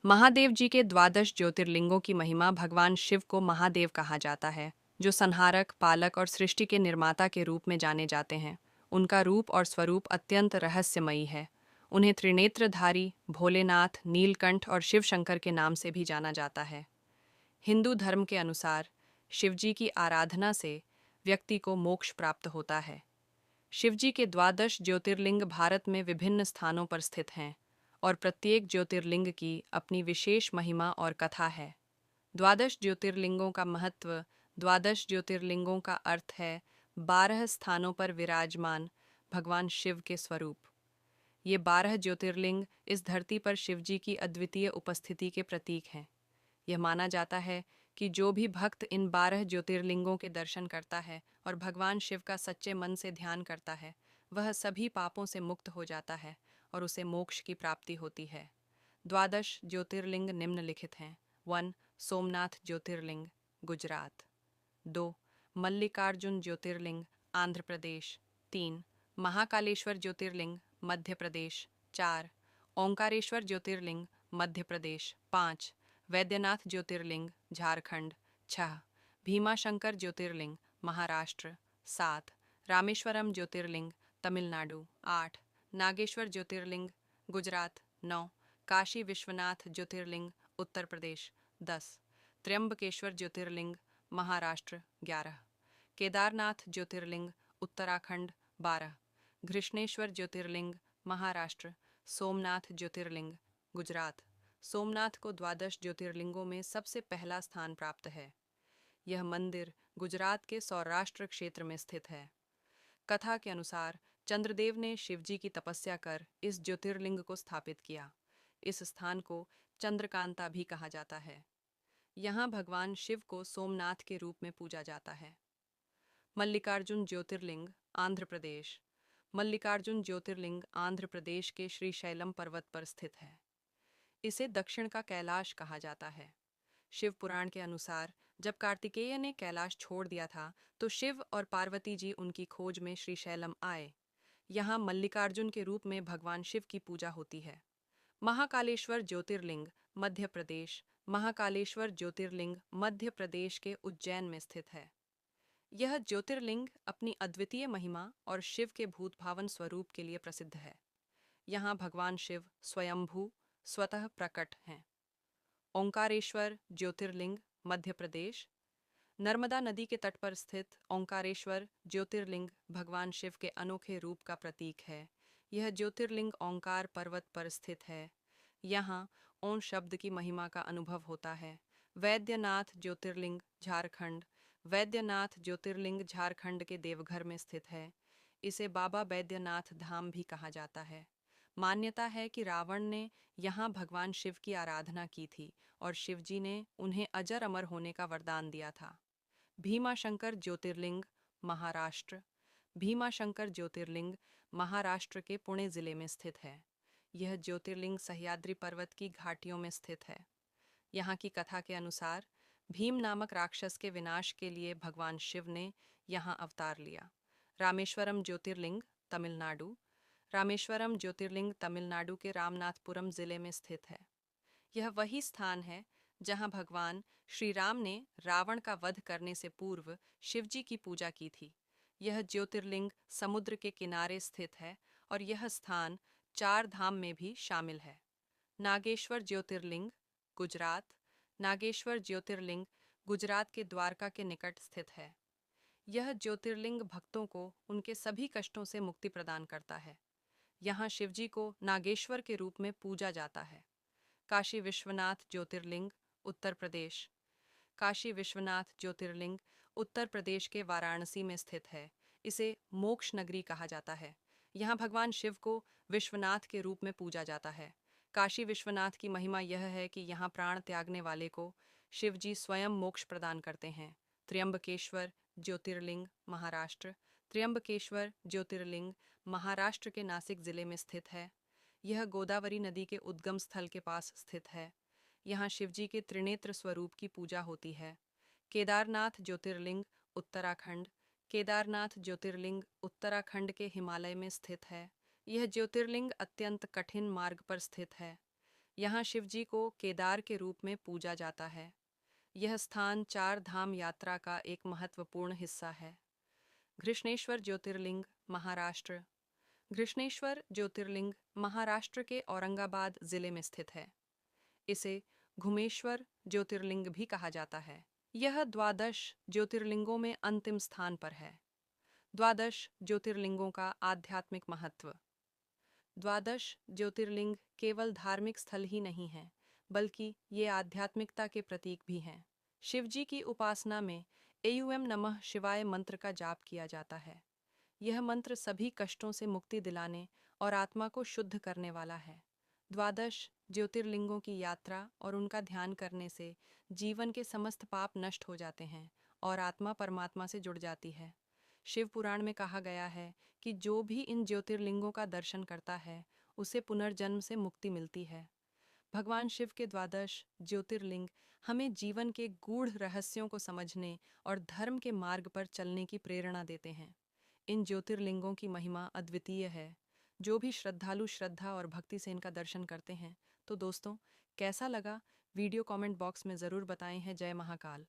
महादेव जी के द्वादश ज्योतिर्लिंगों की महिमा। भगवान शिव को महादेव कहा जाता है, जो संहारक, पालक और सृष्टि के निर्माता के रूप में जाने जाते हैं। उनका रूप और स्वरूप अत्यंत रहस्यमयी है। उन्हें त्रिनेत्रधारी, भोलेनाथ, नीलकंठ और शिव शंकर के नाम से भी जाना जाता है। हिंदू धर्म के अनुसार शिवजी की आराधना से व्यक्ति को मोक्ष प्राप्त होता है। शिवजी के द्वादश ज्योतिर्लिंग भारत में विभिन्न स्थानों पर स्थित हैं और प्रत्येक ज्योतिर्लिंग की अपनी विशेष महिमा और कथा है। द्वादश ज्योतिर्लिंगों का महत्व। द्वादश ज्योतिर्लिंगों का अर्थ है 12 स्थानों पर विराजमान भगवान शिव के स्वरूप। ये 12 ज्योतिर्लिंग इस धरती पर शिवजी की अद्वितीय उपस्थिति के प्रतीक हैं। यह माना जाता है कि जो भी भक्त इन 12 ज्योतिर्लिंगों के दर्शन करता है और भगवान शिव का सच्चे मन से ध्यान करता है, वह सभी पापों से मुक्त हो जाता है और उसे मोक्ष की प्राप्ति होती है। द्वादश ज्योतिर्लिंग निम्नलिखित हैं। 1. सोमनाथ ज्योतिर्लिंग, गुजरात। 2. मल्लिकार्जुन ज्योतिर्लिंग, आंध्र प्रदेश। 3. महाकालेश्वर ज्योतिर्लिंग, मध्य प्रदेश। 4. ओंकारेश्वर ज्योतिर्लिंग, मध्य प्रदेश। 5. वैद्यनाथ ज्योतिर्लिंग, झारखंड। 6. भीमाशंकर ज्योतिर्लिंग, महाराष्ट्र। 7. रामेश्वरम ज्योतिर्लिंग, तमिलनाडु। 8. नागेश्वर ज्योतिर्लिंग, गुजरात। 9. काशी विश्वनाथ ज्योतिर्लिंग, उत्तर प्रदेश। 10. त्र्यंबकेश्वर ज्योतिर्लिंग, महाराष्ट्र। 11. केदारनाथ ज्योतिर्लिंग, उत्तराखंड। 12. घृष्णेश्वर ज्योतिर्लिंग, महाराष्ट्र। सोमनाथ ज्योतिर्लिंग, गुजरात। सोमनाथ को द्वादश ज्योतिर्लिंगों में सबसे पहला स्थान प्राप्त है। यह मंदिर गुजरात के सौराष्ट्र क्षेत्र में स्थित है। कथा के अनुसार चंद्रदेव ने शिवजी की तपस्या कर इस ज्योतिर्लिंग को स्थापित किया। इस स्थान को चंद्रकांता भी कहा जाता है। यहाँ भगवान शिव को सोमनाथ के रूप में पूजा जाता है। मल्लिकार्जुन ज्योतिर्लिंग, आंध्र प्रदेश। मल्लिकार्जुन ज्योतिर्लिंग आंध्र प्रदेश के श्रीशैलम पर्वत पर स्थित है। इसे दक्षिण का कैलाश कहा जाता है। शिव पुराण के अनुसार जब कार्तिकेय ने कैलाश छोड़ दिया था, तो शिव और पार्वती जी उनकी खोज में श्रीशैलम आए। यहाँ मल्लिकार्जुन के रूप में भगवान शिव की पूजा होती है। महाकालेश्वर ज्योतिर्लिंग, मध्य प्रदेश। महाकालेश्वर ज्योतिर्लिंग मध्य प्रदेश के उज्जैन में स्थित है। यह ज्योतिर्लिंग अपनी अद्वितीय महिमा और शिव के भूतभावन स्वरूप के लिए प्रसिद्ध है। यहाँ भगवान शिव स्वयंभू स्वतः प्रकट हैं। ओंकारेश्वर ज्योतिर्लिंग, मध्य प्रदेश। नर्मदा नदी के तट पर स्थित ओंकारेश्वर ज्योतिर्लिंग भगवान शिव के अनोखे रूप का प्रतीक है। यह ज्योतिर्लिंग ओंकार पर्वत पर स्थित है। यहाँ ओम शब्द की महिमा का अनुभव होता है। वैद्यनाथ ज्योतिर्लिंग, झारखंड। वैद्यनाथ ज्योतिर्लिंग झारखंड के देवघर में स्थित है। इसे बाबा बैद्यनाथ धाम भी कहा जाता है। मान्यता है कि रावण ने यहाँ भगवान शिव की आराधना की थी और शिवजी ने उन्हें अजर अमर होने का वरदान दिया था। भीमाशंकर ज्योतिर्लिंग, महाराष्ट्र। भीमाशंकर ज्योतिर्लिंग महाराष्ट्र के पुणे जिले में स्थित है। यह ज्योतिर्लिंग सह्याद्री पर्वत की घाटियों में स्थित है। यहाँ की कथा के अनुसार भीम नामक राक्षस के विनाश के लिए भगवान शिव ने यहाँ अवतार लिया। रामेश्वरम ज्योतिर्लिंग, तमिलनाडु। रामेश्वरम ज्योतिर्लिंग तमिलनाडु के रामनाथपुरम जिले में स्थित है। यह वही स्थान है जहाँ भगवान श्री राम ने रावण का वध करने से पूर्व शिवजी की पूजा की थी। यह ज्योतिर्लिंग समुद्र के किनारे स्थित है और यह स्थान चार धाम में भी शामिल है। नागेश्वर ज्योतिर्लिंग, गुजरात। नागेश्वर ज्योतिर्लिंग गुजरात के द्वारका के निकट स्थित है। यह ज्योतिर्लिंग भक्तों को उनके सभी कष्टों से मुक्ति प्रदान करता है। यहाँ शिवजी को नागेश्वर के रूप में पूजा जाता है। काशी विश्वनाथ ज्योतिर्लिंग, उत्तर प्रदेश। काशी विश्वनाथ ज्योतिर्लिंग उत्तर प्रदेश के वाराणसी में स्थित है। इसे मोक्ष नगरी कहा जाता है। यहाँ भगवान शिव को विश्वनाथ के रूप में पूजा जाता है। काशी विश्वनाथ की महिमा यह है कि यहाँ प्राण त्यागने वाले को शिवजी स्वयं मोक्ष प्रदान करते हैं। त्र्यंबकेश्वर ज्योतिर्लिंग, महाराष्ट्र। त्र्यंबकेश्वर ज्योतिर्लिंग महाराष्ट्र के नासिक जिले में स्थित है। यह गोदावरी नदी के उद्गम स्थल के पास स्थित है। यहाँ शिवजी के त्रिनेत्र स्वरूप की पूजा होती है। केदारनाथ ज्योतिर्लिंग, उत्तराखंड। केदारनाथ ज्योतिर्लिंग उत्तराखंड के हिमालय में स्थित है। यह ज्योतिर्लिंग अत्यंत कठिन मार्ग पर स्थित है। यहाँ शिवजी को केदार के रूप में पूजा जाता है। यह स्थान 4 धाम यात्रा का एक महत्वपूर्ण हिस्सा है। घृष्णेश्वर ज्योतिर्लिंग, महाराष्ट्र। घृष्णेश्वर ज्योतिर्लिंग महाराष्ट्र के औरंगाबाद जिले में स्थित है। इसे घुमेश्वर ज्योतिर्लिंग भी कहा जाता है। यह द्वादश ज्योतिर्लिंगों में अंतिम स्थान पर है। द्वादश ज्योतिर्लिंगों का आध्यात्मिक महत्व। द्वादश ज्योतिर्लिंग केवल धार्मिक स्थल ही नहीं हैं, बल्कि ये आध्यात्मिकता के प्रतीक भी हैं। शिवजी की उपासना में एयुएम नमः शिवाय मंत्र का जाप किया जाता है। यह मंत्र सभी कष्टों से मुक्ति दिलाने और आत्मा को शुद्ध करने वाला है। द्वादश ज्योतिर्लिंगों की यात्रा और उनका ध्यान करने से जीवन के समस्त पाप नष्ट हो जाते हैं और आत्मा परमात्मा से जुड़ जाती है। शिव पुराण में कहा गया है कि जो भी इन ज्योतिर्लिंगों का दर्शन करता है, उसे पुनर्जन्म से मुक्ति मिलती है। भगवान शिव के द्वादश ज्योतिर्लिंग हमें जीवन के गूढ़ रहस्यों को समझने और धर्म के मार्ग पर चलने की प्रेरणा देते हैं। इन ज्योतिर्लिंगों की महिमा अद्वितीय है। जो भी श्रद्धालु श्रद्धा और भक्ति से इनका दर्शन करते हैं। तो दोस्तों, कैसा लगा वीडियो? कमेंट बॉक्स में ज़रूर बताएं। है जय महाकाल।